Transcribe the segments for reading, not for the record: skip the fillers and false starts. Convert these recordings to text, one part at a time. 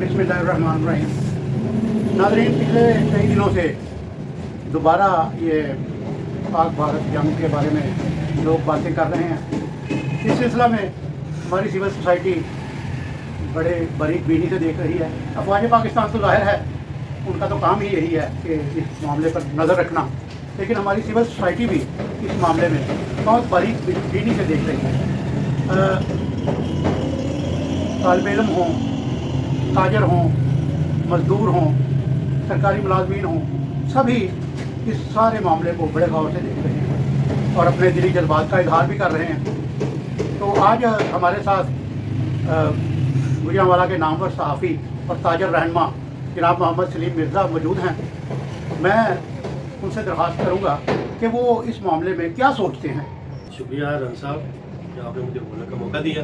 बिस्मिल्लाहिर्रहमानिर्रहीम। नाज़रीन, पिछले कई दिनों से दोबारा ये पाक भारत जंग के बारे में लोग बातें कर रहे हैं। इस सिलसिला में हमारी सिविल सोसाइटी बड़े बारीक बीनी से देख रही है। अफवाज पाकिस्तान तो जाहिर है उनका तो काम ही यही है कि इस मामले पर नज़र रखना, लेकिन हमारी सिविल सोसाइटी भी इस मामले में बहुत बारीक बीनी से देख रही है। तालिब इल्म हों, ताजर हों, मज़दूर हों, सरकारी मुलाजमीन हों, सभी इस सारे मामले को बड़े गौर से देख रहे हैं और अपने दिली जज्बात का इजहार भी कर रहे हैं। तो आज हमारे साथ गुजरांवाला के नामवर सहाफ़ी और ताजर रहनुमा जनाब मोहम्मद सलीम मिर्ज़ा मौजूद हैं। मैं उनसे दरख्वास्त करूँगा कि वो इस मामले में क्या सोचते हैं। शुक्रिया रन साहब कि आपने मुझे बोलने का मौका दिया।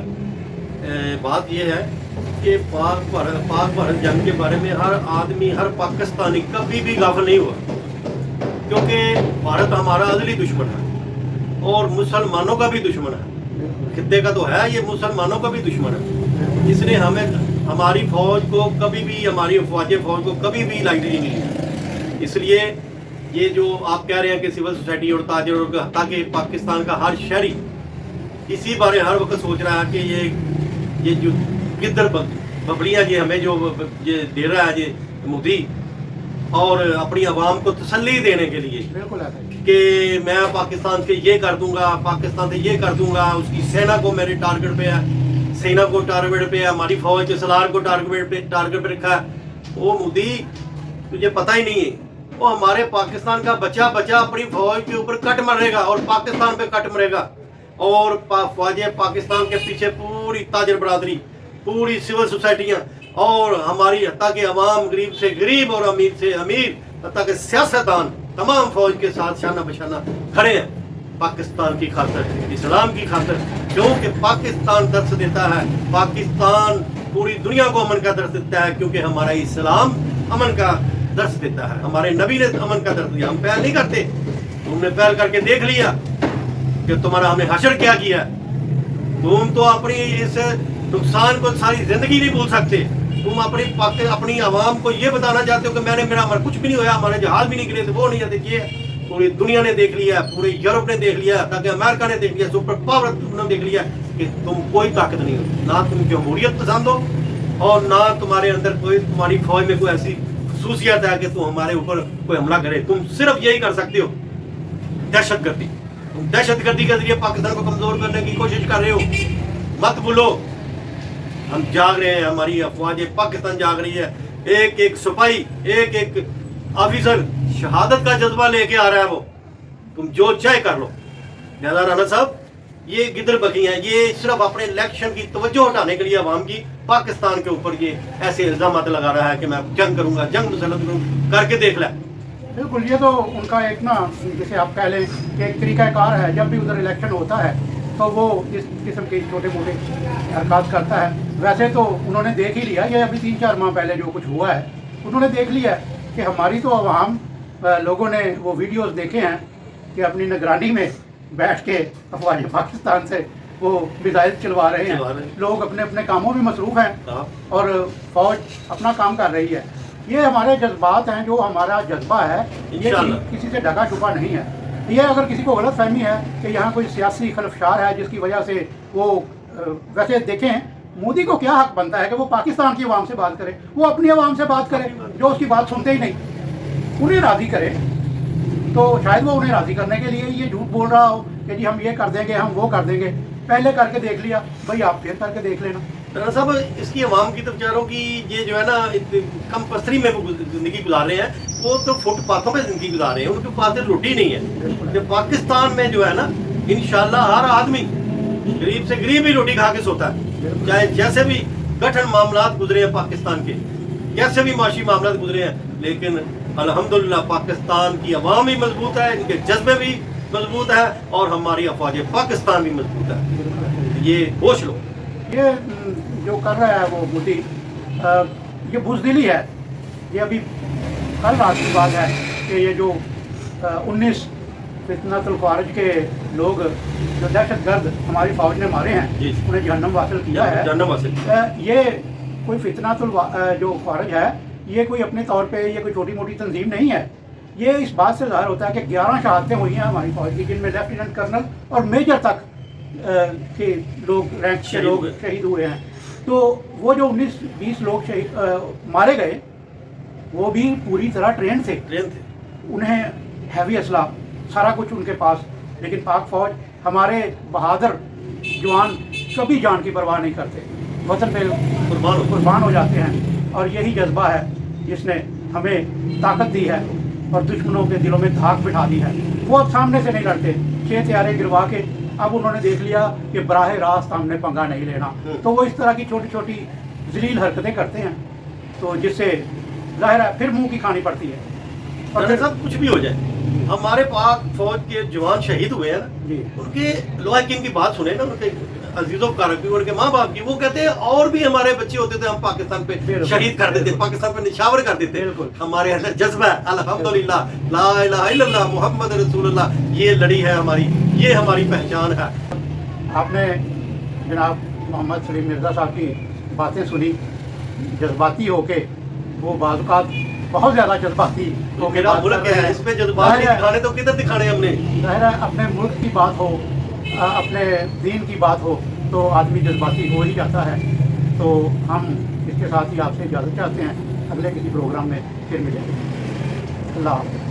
बात यह है कि पाक भारत जंग के बारे में हर आदमी, हर पाकिस्तानी कभी भी गाफिल नहीं हुआ, क्योंकि भारत हमारा अज़ली दुश्मन है और मुसलमानों का भी दुश्मन है। खित्ते का तो है, ये मुसलमानों का भी दुश्मन है। इसने हमें, हमारी फ़ौज को कभी भी, हमारी अफवाज फ़ौज को कभी भी लाइटली नहीं लिया। इसलिए ये जो आप कह रहे हैं कि सिविल सोसाइटी और ताजर और ताकि पाकिस्तान का हर शहरी इसी बारे हर वक्त सोच रहा है कि ये जो किधर बबड़ियाँ ये हमें जो ये दे रहा है ये मोदी, और अपनी आवाम को तसल्ली देने के लिए बिल्कुल कि मैं पाकिस्तान से ये कर दूंगा, पाकिस्तान से ये कर दूंगा, उसकी सेना को मेरे टारगेट पे है, सेना को टारगेट पे है, हमारी फौज के सलार को टारगेट पे रखा है। वो मोदी, तुझे पता ही नहीं है, वो हमारे पाकिस्तान का बच्चा अपनी फौज के ऊपर कट मरेगा और पाकिस्तान पे कट मरेगा। और फौज पाकिस्तान के पीछे पूरी ताजर बरादरी, पूरी सिविल सोसाइटियाँ और हमारी हत्ता के अवाम, गरीब से गरीब और अमीर से अमीर, हत्ता के सियासतदान तमाम फौज के साथ शाना बशाना खड़े हैं पाकिस्तान की खातिर, इस्लाम की खातिर। क्योंकि पाकिस्तान दर्श देता है, पाकिस्तान पूरी दुनिया को अमन का दर्श देता है, क्योंकि हमारा इस्लाम अमन का दर्श देता है। हमारे नबी ने अमन का दर्श दिया। हम पहल नहीं करते, तुमने पहल करके देख लिया कि तुम्हारा हमने हशर क्या किया। तुम तो अपनी इस नुकसान को सारी जिंदगी नहीं भूल सकते। तुम अपनी आवाम को ये बताना चाहते हो कि मेरा कुछ भी नहीं होया, हमारे जहाज भी नहीं गिरे थे, वो नहीं है। देखिए, पूरी दुनिया ने देख लिया, पूरे यूरोप ने देख लिया, ताकि अमेरिका ने देख लिया, सुपर पावर ने देख लिया कि तुम कोई ताकत नहीं हो, ना तुम जमहूरियत पसंद हो और ना तुम्हारे अंदर कोई, तुम्हारी फौज में कोई ऐसी खसूसियत है कि तुम हमारे ऊपर कोई हमला करे। तुम सिर्फ यही कर सकते हो, दहशतगर्दी। तुम दहशतगर्दी के जरिए पाकिस्तान को कमजोर करने की कोशिश कर रहे हो। मत भूलो, हम जाग रहे हैं, हमारी अफवाज पाकिस्तान जाग रही है। एक एक सिपाही, एक एक ऑफिसर शहादत का जज्बा लेके आ रहा है। वो तुम जो चाहे कर लो। लिहाजा राणा साहब, ये गिदर बकी हैं, ये सिर्फ अपने इलेक्शन की तवज्जो हटाने के लिए अवाम की पाकिस्तान के ऊपर ये ऐसे इल्जामात लगा रहा है कि मैं जंग करूंगा, जंग मुसल्लत करूंगा। करके देख ले। बिल्कुल, ये तो उनका एक ना, जैसे आप कह लें कि एक तरीक़ाकार है। जब भी उधर इलेक्शन होता है तो वो इस किस्म के छोटे मोटे हरकत करता है। वैसे तो उन्होंने देख ही लिया, ये अभी 3-4 माह पहले जो कुछ हुआ है, उन्होंने देख लिया कि हमारी तो अवाम लोगों ने वो वीडियोस देखे हैं कि अपनी निगरानी में बैठ के अफवाज पाकिस्तान से वो मिसाइल चलवा रहे हैं। लोग अपने अपने कामों में मसरूफ़ हैं और फौज अपना काम कर रही है। ये हमारे जज्बात हैं, जो हमारा जज्बा है, ये किसी से ढका छुपा नहीं है। ये अगर किसी को गलत फहमी है कि यहाँ कोई सियासी खलफशार है जिसकी वजह से वो, वैसे देखें, मोदी को क्या हक बनता है कि वो पाकिस्तान की आवाम से बात करे? वो अपनी आवाम से बात करे जो उसकी बात सुनते ही नहीं, उन्हें राज़ी करे। तो शायद वो उन्हें राज़ी करने के लिए ये झूठ बोल रहा हो कि जी हम ये कर देंगे, हम वो कर देंगे। पहले करके देख लिया भाई, आप फिर करके देख लेना। राणा साहब, इसकी आवाम की तो बेचारों की ये जो है ना, कम पसरी में जिंदगी गुजार रहे हैं, वो तो फुटपाथों पे जिंदगी गुजार रहे हैं, उनके पास रोटी नहीं है। तो पाकिस्तान में जो है ना, इंशाल्लाह हर आदमी गरीब से गरीब ही रोटी खा के सोता है। चाहे जैसे भी कठिन मामलात गुजरे हैं पाकिस्तान के, कैसे भी माशी मामलात गुजरे हैं, लेकिन अल्हम्दुलिल्लाह पाकिस्तान की आवाम भी मजबूत है, इनके जज्बे भी मजबूत है और हमारी अफवाज पाकिस्तान भी मजबूत है। ये होश लो। ये जो कर रहा है वो मोदी, ये बुज़दिली है। ये अभी कल रात की बात है कि ये जो 19 फितनतुल ख़ारिज के लोग, जो दहशतगर्द हमारी फ़ौज ने मारे हैं, उन्हें जहन्नम वासिल किया है। जहन्नम वासिल। ये कोई फितनातुल जो ख़ारिज है, ये कोई अपने तौर पे ये कोई छोटी मोटी तंजीम नहीं है। ये इस बात से ज़ाहिर होता है कि 11 शहादतें हुई हैं हमारी फ़ौज की, जिनमें लेफ्टिनेंट कर्नल और मेजर तक के लोग, रैंक के लोग शहीद हुए हैं। तो वो जो 19-20 लोग शहीद मारे गए, वो भी पूरी तरह ट्रेन थे। उन्हें हैवी असला सारा कुछ उनके पास, लेकिन पाक फ़ौज, हमारे बहादुर जवान कभी जान की परवाह नहीं करते, वतन पे कुर्बान हो जाते हैं। और यही जज्बा है जिसने हमें ताकत दी है और दुश्मनों के दिलों में धाक बिठा दी है। वो अब सामने से नहीं लड़ते, 6 तैयारे गिरवा के अब उन्होंने देख लिया कि बराह रास्त हमने पंगा नहीं लेना, तो वो इस तरह की छोटी छोटी जलील हरकतें करते हैं, तो जिससे जाहिर है फिर मुंह की खानी पड़ती है। और फिर सब कुछ भी हो जाए, हमारे पाक फौज के जवान शहीद हुए हैं जी, उनके लवाकिन की बात सुने ना, उनके अजीजों कारक की, उनके माँ बाप की, वो कहते हैं और भी हमारे बच्चे होते थे हम पाकिस्तान पे शहीद कर देते, पाकिस्तान पे निशावर कर देते। हमारे अंदर जज्बा है, अल्हम्दुलिल्लाह, ला इलाहा इल्लल्लाह मुहम्मद रसूलुल्लाह, ये लड़ी है हमारी, ये हमारी पहचान है। आपने जनाब मोहम्मद सलीम मिर्ज़ा साहब की बातें सुनी, जज्बाती होके, वो बाज़ बहुत ज़्यादा जज्बाती होके मेरा मुल्क है, इस पे जज्बात नहीं दिखाने तो किधर दिखाने हमने। ज़ाहिर है अपने मुल्क की बात हो, अपने दीन की बात हो, तो आदमी जज्बाती हो ही जाता है। तो हम इसके साथ ही आपसे इजाज़त चाहते हैं, अगले किसी प्रोग्राम में फिर मिलेंगे। अल्लाह हाफ़िज़।